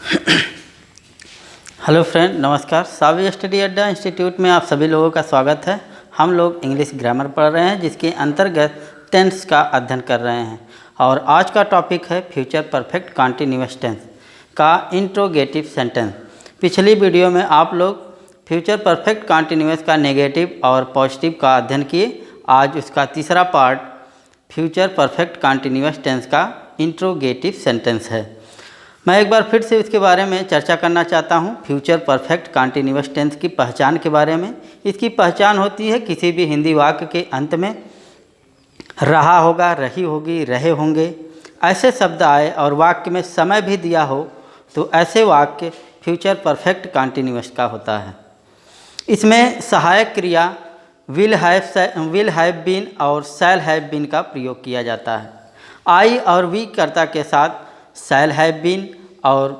Hello friend, नमस्कार। सावी study अड्डा institute में आप सभी लोगों का स्वागत है। हम लोग इंग्लिश ग्रामर पढ़ रहे हैं, जिसके अंतर्गत टेंस का अध्ययन कर रहे हैं। और आज का टॉपिक है फ्यूचर परफेक्ट कंटिन्यूअस टेंस का इंट्रोगेटिव सेंटेंस। पिछली वीडियो में आप लोग फ्यूचर परफेक्ट कंटिन्यूअस का नेगेटिव और पॉजिटिव का अध्ययन किए। आज उसका तीसरा part future perfect continuous tense का इंट्रोगेटिव सेंटेंस है। मैं एक बार फिर से इसके बारे में चर्चा करना चाहता हूँ। फ्यूचर परफेक्ट कंटिन्यूअस टेंस की पहचान के बारे में। इसकी पहचान होती है किसी भी हिंदी वाक्य के अंत में रहा होगा, रही होगी, रहे होंगे ऐसे शब्द आए और वाक्य में समय भी दिया हो तो ऐसे वाक्य फ्यूचर परफेक्ट कंटिन्यूअस का होता है। इसमें सहायक क्रिया विल हैव बीन और शैल हैव बीन का प्रयोग किया जाता है। आई और वी कर्ता के साथ शैल हैव बीन और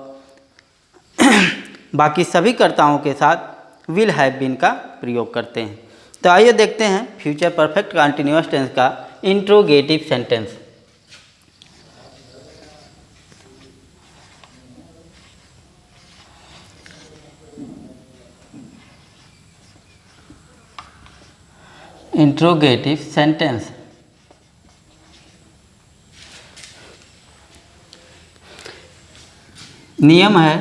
बाकी सभी कर्ताओं के साथ विल हैव बीन का प्रयोग करते हैं। तो आइए देखते हैं फ्यूचर परफेक्ट कंटिन्यूअस टेंस का इंट्रोगेटिव सेंटेंस। इंट्रोगेटिव सेंटेंस नियम है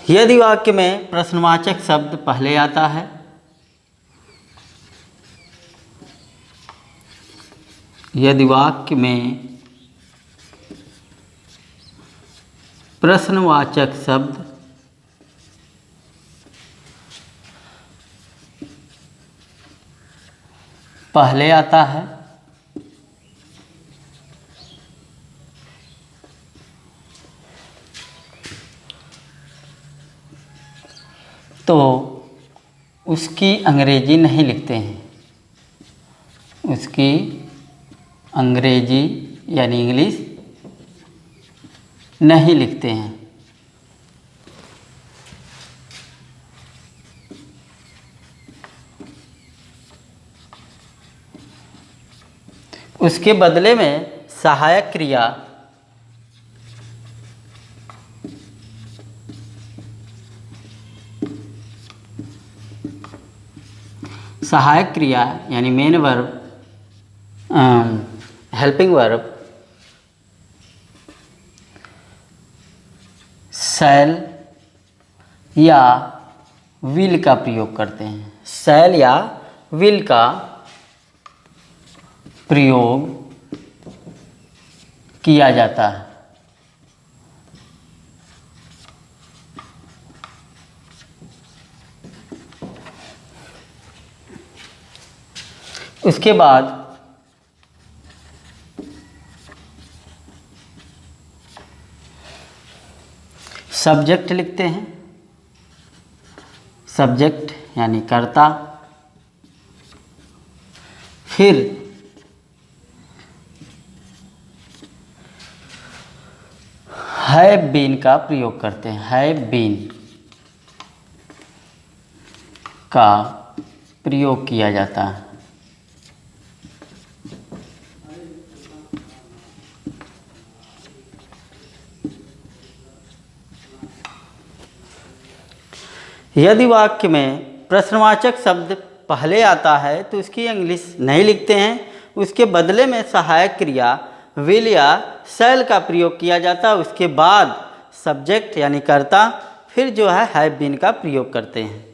यदि वाक्य में प्रश्नवाचक शब्द पहले आता है यदि वाक्य में प्रश्नवाचक शब्द पहले आता है तो उसकी अंग्रेजी नहीं लिखते हैं। उसकी अंग्रेजी यानी इंग्लिश नहीं लिखते हैं। उसके बदले में सहायक क्रिया यानी मेन वर्ब, हेल्पिंग वर्ब शैल या विल का प्रयोग करते हैं। शैल या विल का प्रयोग किया जाता है। उसके बाद सब्जेक्ट लिखते हैं। सब्जेक्ट यानी कर्ता, फिर हैव बीन का प्रयोग करते हैं। हैव बीन का प्रयोग किया जाता है। यदि वाक्य में प्रश्नवाचक शब्द पहले आता है तो उसकी इंग्लिश नहीं लिखते हैं। उसके बदले में सहायक क्रिया विल या शैल का प्रयोग किया जाता है। उसके बाद सब्जेक्ट यानी कर्ता, फिर जो है हैव बीन का प्रयोग करते हैं।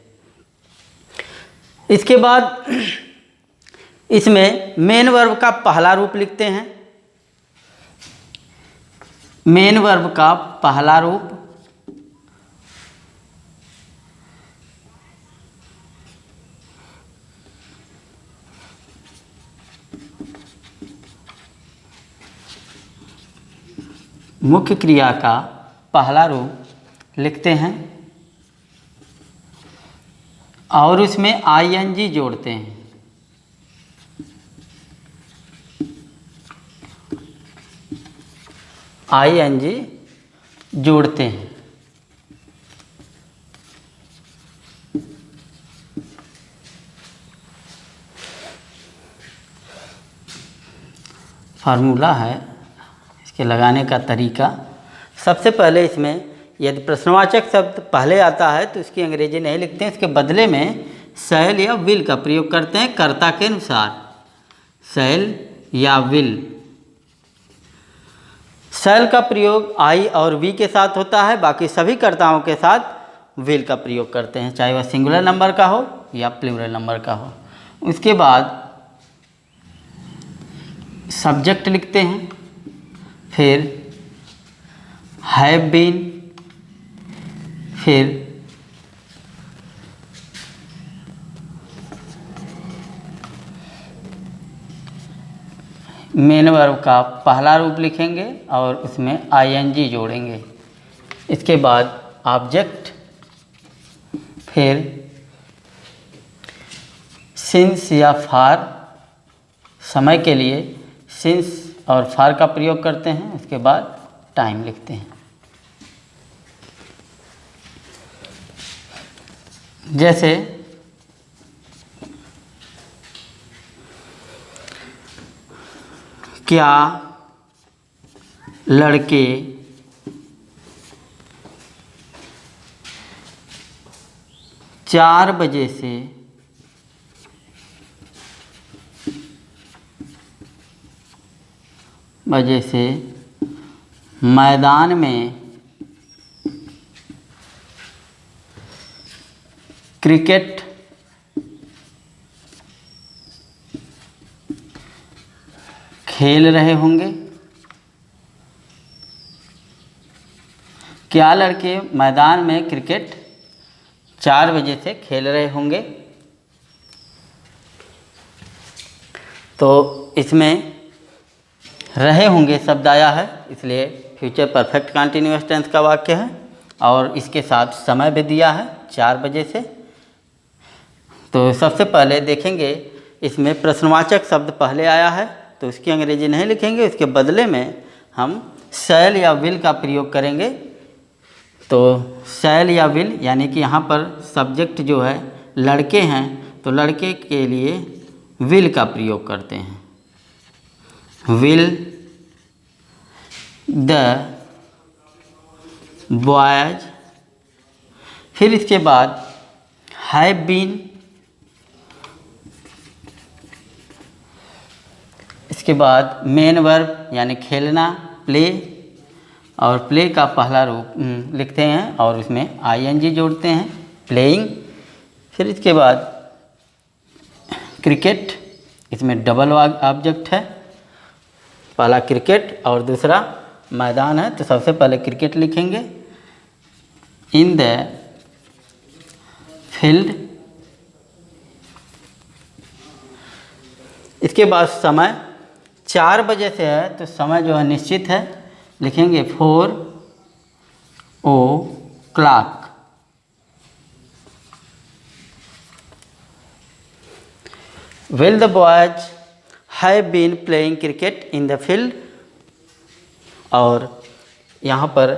इसके बाद इसमें मेन वर्ब का पहला रूप लिखते हैं। मेन वर्ब का पहला रूप मुख्य क्रिया का पहला रूप लिखते हैं और उसमें आईएनजी जोड़ते हैं। आईएनजी जोड़ते हैं। फार्मूला है इसके लगाने का तरीका, सबसे पहले इसमें यदि प्रश्नवाचक शब्द पहले आता है तो इसकी अंग्रेजी नहीं लिखते हैं, इसके बदले में शैल या विल का प्रयोग करते हैं कर्ता के अनुसार। शैल या विल, शैल का प्रयोग आई और वी के साथ होता है, बाकी सभी कर्ताओं के साथ विल का प्रयोग करते हैं, चाहे वह सिंगुलर नंबर का हो या प्लूरल नंबर का हो। उसके बाद सब्जेक्ट लिखते हैं, फिर हैव बीन, फिर मेन वर्ब का पहला रूप लिखेंगे और उसमें आईएनजी जोड़ेंगे। इसके बाद ऑब्जेक्ट, फिर सिंस या फार, समय के लिए सिंस और फार का प्रयोग करते हैं। उसके बाद टाइम लिखते हैं। जैसे क्या लड़के 4 बजे से मैदान में क्रिकेट खेल रहे होंगे। क्या लड़के मैदान में क्रिकेट 4 बजे से खेल रहे होंगे। तो इसमें रहे होंगे शब्द आया है, इसलिए फ्यूचर परफेक्ट कंटिन्यूअस टेंस का वाक्य है और इसके साथ समय भी दिया है 4 बजे से। तो सबसे पहले देखेंगे इसमें प्रश्नवाचक शब्द पहले आया है तो उसकी अंग्रेजी नहीं लिखेंगे, उसके बदले में हम शैल या विल का प्रयोग करेंगे। तो शैल या विल यानी कि यहाँ पर सब्जेक्ट जो है लड़के हैं तो लड़के के लिए विल का प्रयोग करते हैं। विल द बॉयज, फिर इसके बाद हैव बीन, इसके बाद मेन वर्ब यानी खेलना प्ले, और प्ले का पहला रूप लिखते हैं और उसमें आईएनजी जोड़ते हैं प्लेइंग। फिर इसके बाद क्रिकेट, इसमें डबल ऑब्जेक्ट है, पहला क्रिकेट और दूसरा मैदान है तो सबसे पहले क्रिकेट लिखेंगे। इन द फील्ड, इसके बाद समय 4 बजे से है तो समय जो है निश्चित है, लिखेंगे 4 o'clock। Will the boys have been playing cricket in the field? और यहाँ पर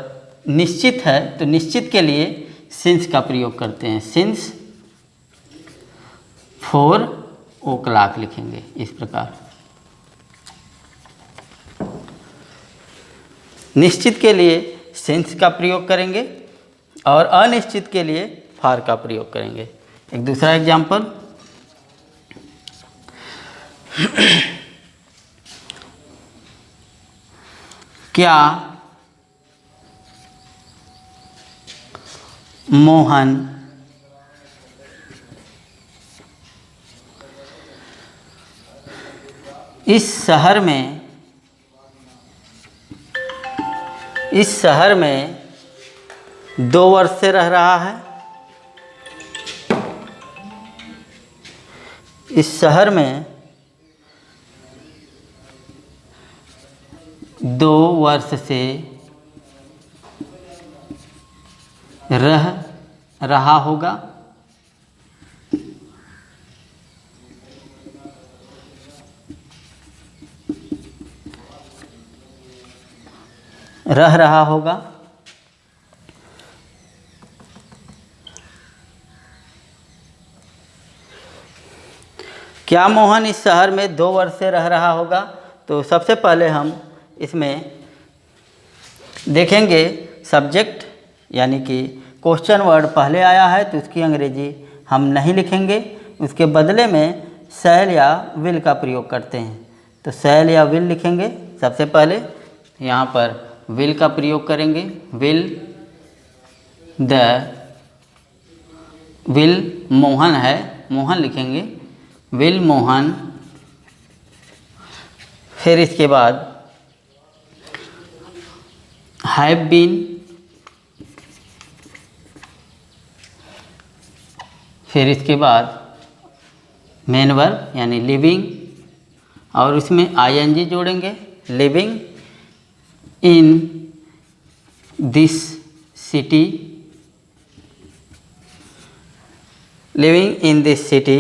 निश्चित है तो निश्चित के लिए सिंस का प्रयोग करते हैं, सिंस 4 o'clock लिखेंगे इस प्रकार। निश्चित के लिए सिंस का प्रयोग करेंगे और अनिश्चित के लिए फार का प्रयोग करेंगे। एक दूसरा एग्जाम्पल, क्या मोहन इस शहर में 2 वर्ष से रह रहा है। इस शहर में 2 वर्ष से रह रहा होगा। रह रहा होगा। क्या मोहन इस शहर में 2 वर्ष से रह रहा होगा। तो सबसे पहले हम इसमें देखेंगे सब्जेक्ट यानी कि क्वेश्चन वर्ड पहले आया है तो उसकी अंग्रेजी हम नहीं लिखेंगे, उसके बदले में शैल या विल का प्रयोग करते हैं। तो शैल या विल लिखेंगे। सबसे पहले यहाँ पर विल का प्रयोग करेंगे। विल मोहन है, मोहन लिखेंगे, विल मोहन। फिर इसके बाद हैव बीन, फिर इसके बाद मेन वर्ब यानी लिविंग और उसमें आईएनजी जोड़ेंगे, living in this city, living in this city.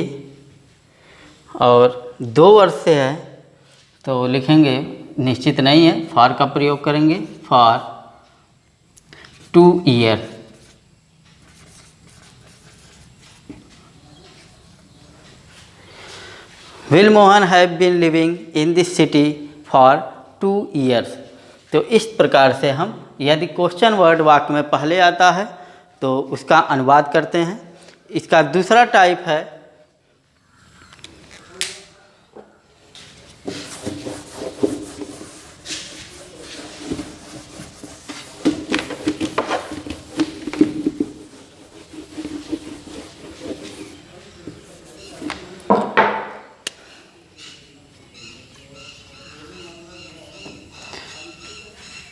और 2 वर्ष से है तो लिखेंगे, निश्चित नहीं है, फॉर का प्रयोग करेंगे, for 2 year. Will Mohan have been living in this city for 2 years. तो इस प्रकार से हम यदि क्वेश्चन वर्ड वाक्य में पहले आता है तो उसका अनुवाद करते हैं। इसका दूसरा टाइप है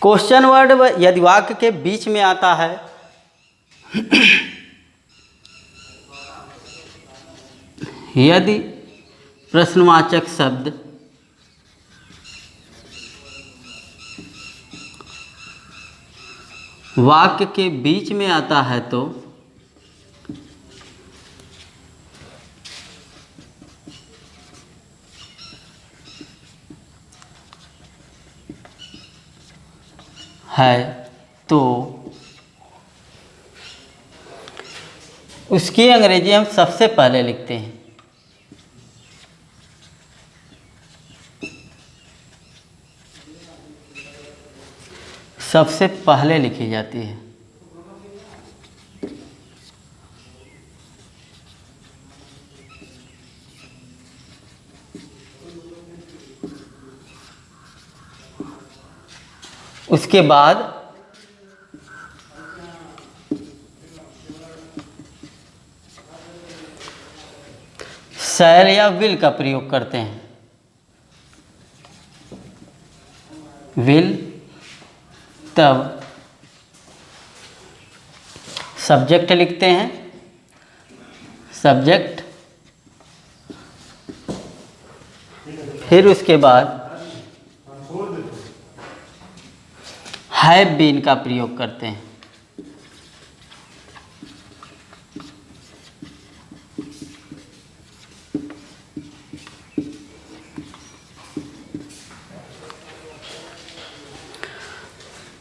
क्वेश्चन वर्ड यदि वाक्य के बीच में आता है यदि प्रश्नवाचक शब्द वाक्य के बीच में आता है तो है तो उसकी अंग्रेजी हम सबसे पहले लिखते हैं। सबसे पहले लिखी जाती है। उसके बाद शैल या विल का प्रयोग करते हैं। विल, तब सब्जेक्ट लिखते हैं, सब्जेक्ट, फिर उसके बाद हैव बीन का प्रयोग करते हैं।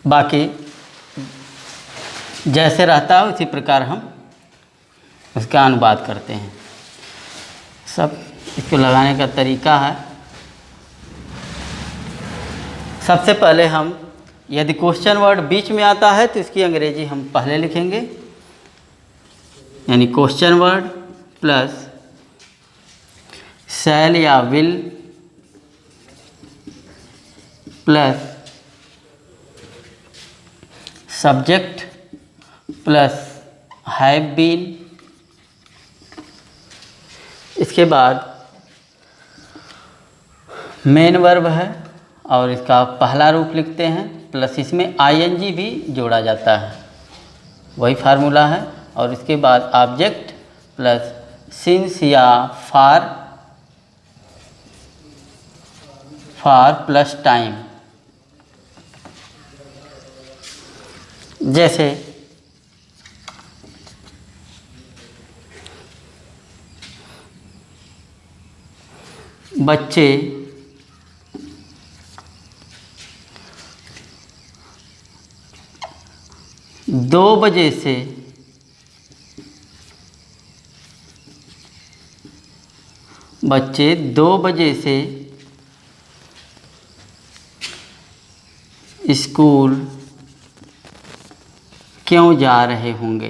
बाकी जैसे रहता है उसी प्रकार हम उसका अनुवाद करते हैं। सब इसको लगाने का तरीका है। सबसे पहले हम यदि क्वेश्चन वर्ड बीच में आता है तो इसकी अंग्रेजी हम पहले लिखेंगे, यानी क्वेश्चन वर्ड प्लस शैल या will plus subject plus have been. इसके बाद मेन वर्ब है और इसका पहला रूप लिखते हैं, प्लस इसमें आईएनजी भी जोड़ा जाता है, वही फार्मूला है। और इसके बाद ऑब्जेक्ट प्लस सिंस या फॉर प्लस टाइम। जैसे बच्चे 2 बजे से बच्चे 2 बजे से स्कूल क्यों जा रहे होंगे।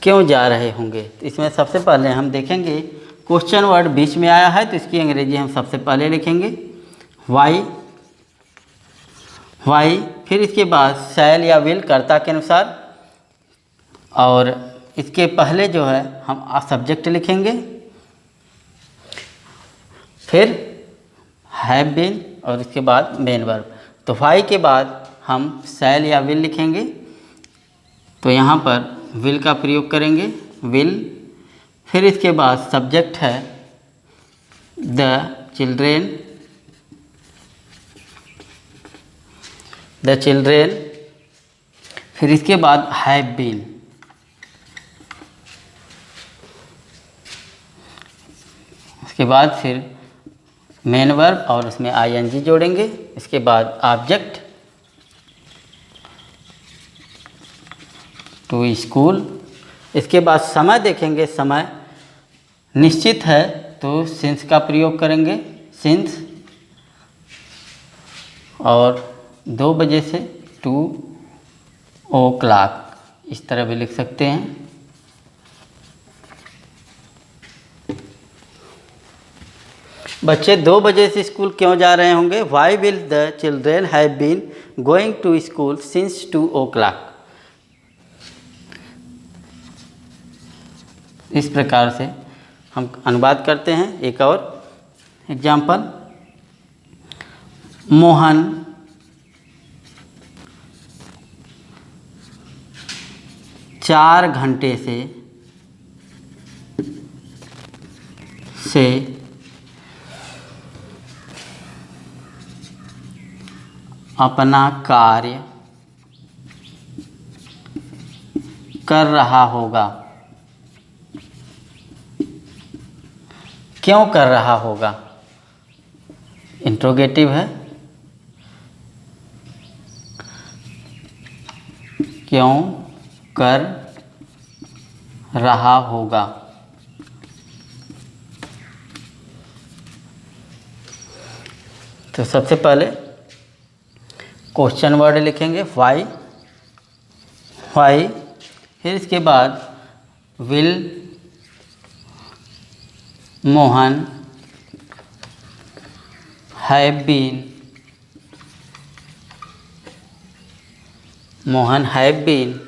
क्यों जा रहे होंगे। तो इसमें सबसे पहले हम देखेंगे क्वेश्चन वर्ड बीच में आया है तो इसकी अंग्रेजी हम सबसे पहले लिखेंगे वाई। वाई, फिर इसके बाद शैल या विल कर्ता के अनुसार, और इसके पहले जो है हम सब्जेक्ट लिखेंगे, फिर हैव बीन और इसके बाद मेन वर्ब। तो वाई के बाद हम शैल या विल लिखेंगे, तो यहाँ पर विल का प्रयोग करेंगे विल। फिर इसके बाद सब्जेक्ट है द चिल्ड्रेन, द चिल्ड्रेन। फिर इसके बाद हैव बीन, इसके बाद फिर मेन वर्ब और उसमें आईएनजी जोड़ेंगे। इसके बाद ऑब्जेक्ट टू स्कूल। इसके बाद समय देखेंगे, समय निश्चित है तो सिंस का प्रयोग करेंगे सिंस, और 2 बजे से 2 o'clock इस तरह भी लिख सकते हैं। बच्चे 2 बजे से स्कूल क्यों जा रहे होंगे। Why will the children have been going to school since 2 o'clock। इस प्रकार से हम अनुवाद करते हैं। एक और एग्जाम्पल, मोहन 4 घंटे से अपना कार्य कर रहा होगा। क्यों कर रहा होगा, इंट्रोगेटिव है। क्यों कर रहा होगा। तो सबसे पहले क्वेश्चन वर्ड लिखेंगे वाई, वाई। फिर इसके बाद will Mohan have been, Mohan have been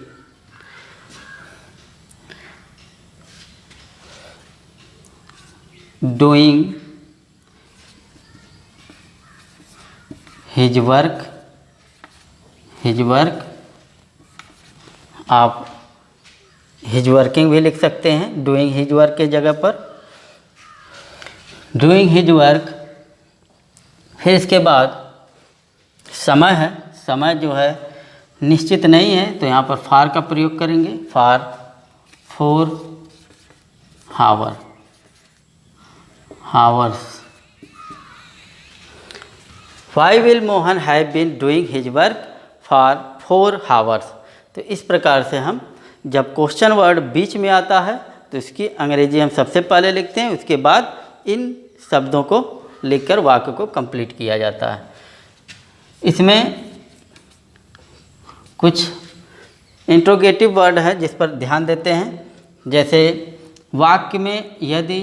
doing his work, his work. आप हिज वर्किंग भी लिख सकते हैं डूइंग हिज वर्क के जगह पर, डूइंग हिज वर्क। फिर इसके बाद समय है, समय जो है निश्चित नहीं है तो यहाँ पर फार का प्रयोग करेंगे for 4 hours. Why will Mohan have been doing his work for 4 hours. तो इस प्रकार से हम जब क्वेश्चन वर्ड बीच में आता है तो इसकी अंग्रेजी हम सबसे पहले लिखते हैं, उसके बाद इन शब्दों को लिखकर वाक्य को कंप्लीट किया जाता है। इसमें कुछ इंट्रोगेटिव वर्ड है जिस पर ध्यान देते हैं। जैसे वाक्य में यदि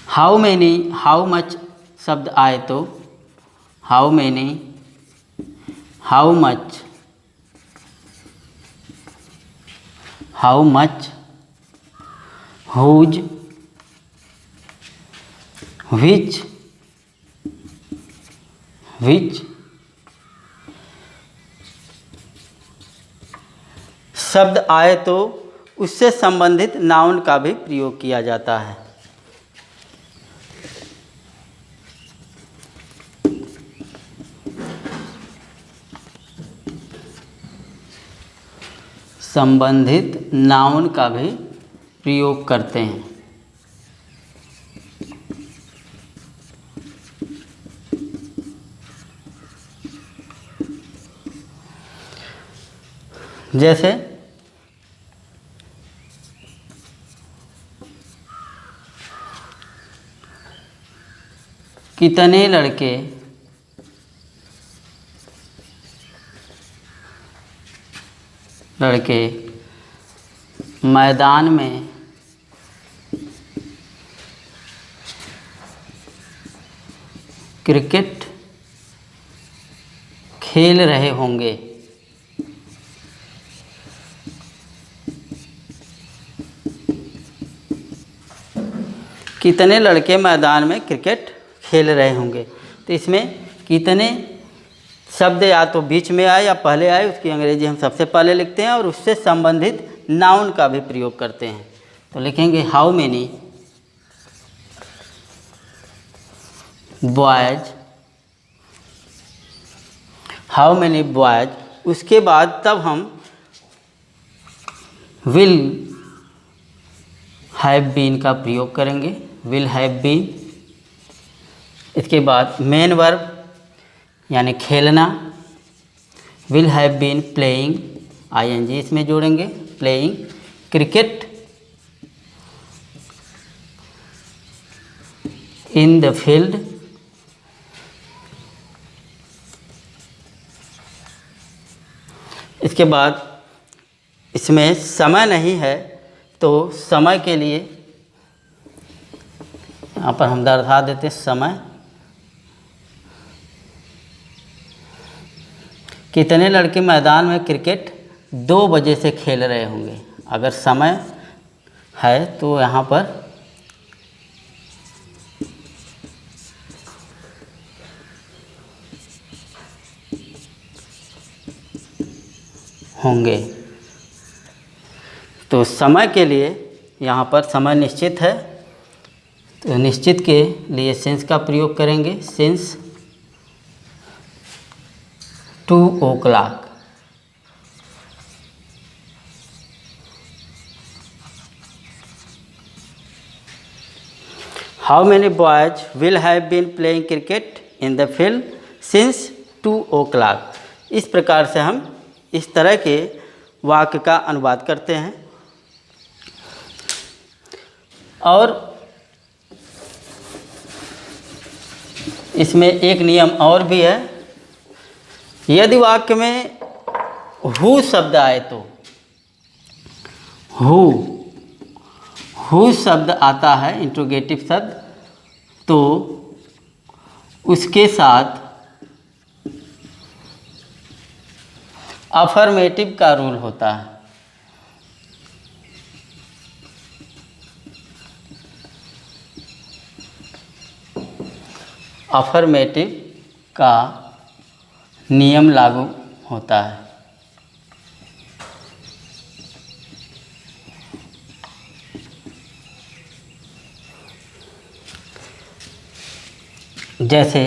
हाउ मैनी, हाउ मच शब्द आए तो how many, how much, how much, whose, which, which शब्द आए तो उससे संबंधित नाउन का भी प्रयोग किया जाता है। संबंधित नाउन का भी प्रयोग करते हैं। जैसे कितने लड़के मैदान में क्रिकेट खेल रहे होंगे। कितने लड़के मैदान में क्रिकेट खेल रहे होंगे। तो इसमें कितने शब्द या तो बीच में आए या पहले आए, उसकी अंग्रेजी हम सबसे पहले लिखते हैं और उससे संबंधित नाउन का भी प्रयोग करते हैं। तो लिखेंगे how many boys, how many boys. उसके बाद तब हम विल हैव बीन का प्रयोग करेंगे, विल हैव बीन। इसके बाद मेन वर्ब यानी खेलना, will have been playing, ING इसमें जोड़ेंगे, playing cricket in the field, इसके बाद इसमें समय नहीं है तो समय के लिए यहाँ पर हम दर्शा देते हैं समय। कितने लड़के मैदान में क्रिकेट 2 बजे से खेल रहे होंगे। अगर समय है तो यहाँ पर होंगे, तो समय के लिए यहाँ पर समय निश्चित है तो निश्चित के लिए सिंस का प्रयोग करेंगे, since 2 o'clock। How many boys will have been playing cricket in the field since 2 o'clock। इस प्रकार से हम इस तरह के वाक्य का अनुवाद करते हैं। और इसमें एक नियम और भी है, यदि वाक्य में हु शब्द आए तो हु शब्द आता है, इंट्रोगेटिव शब्द, तो उसके साथ अफर्मेटिव का रूल होता है। अफर्मेटिव का नियम लागू होता है। जैसे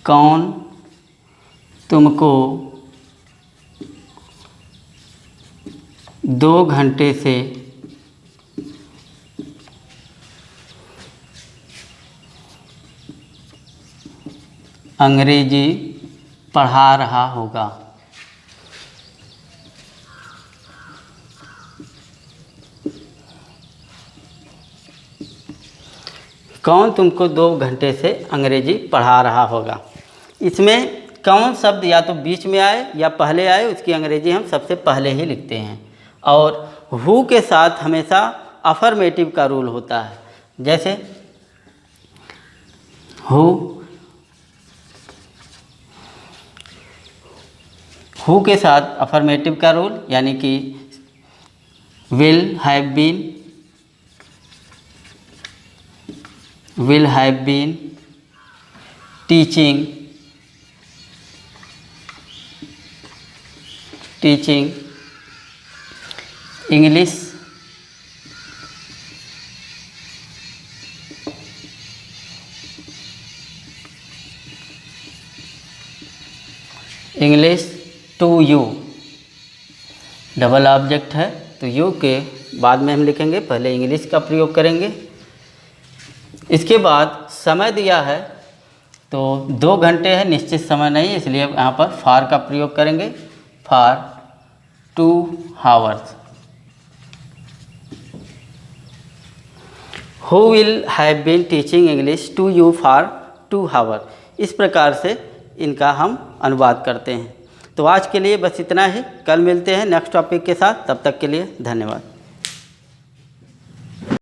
कौन तुमको 2 घंटे से अंग्रेजी पढ़ा रहा होगा। कौन तुमको 2 घंटे से अंग्रेजी पढ़ा रहा होगा। इसमें कौन शब्द या तो बीच में आए या पहले आए, उसकी अंग्रेजी हम सबसे पहले ही लिखते हैं। और हु के साथ हमेशा अफर्मेटिव का रूल होता है। जैसे हु के साथ अफर्मेटिव का रूल यानी कि will have been teaching English to you. Double object है तो यू के बाद में हम लिखेंगे, पहले इंग्लिश का प्रयोग करेंगे। इसके बाद समय दिया है तो 2 घंटे है, निश्चित समय नहीं, इसलिए यहाँ पर फार का प्रयोग करेंगे, for 2 hours। Who will have been teaching English to you for 2 hour. इस प्रकार से इनका हम अनुवाद करते हैं। तो आज के लिए बस इतना ही। कल मिलते हैं नेक्स्ट टॉपिक के साथ। तब तक के लिए धन्यवाद।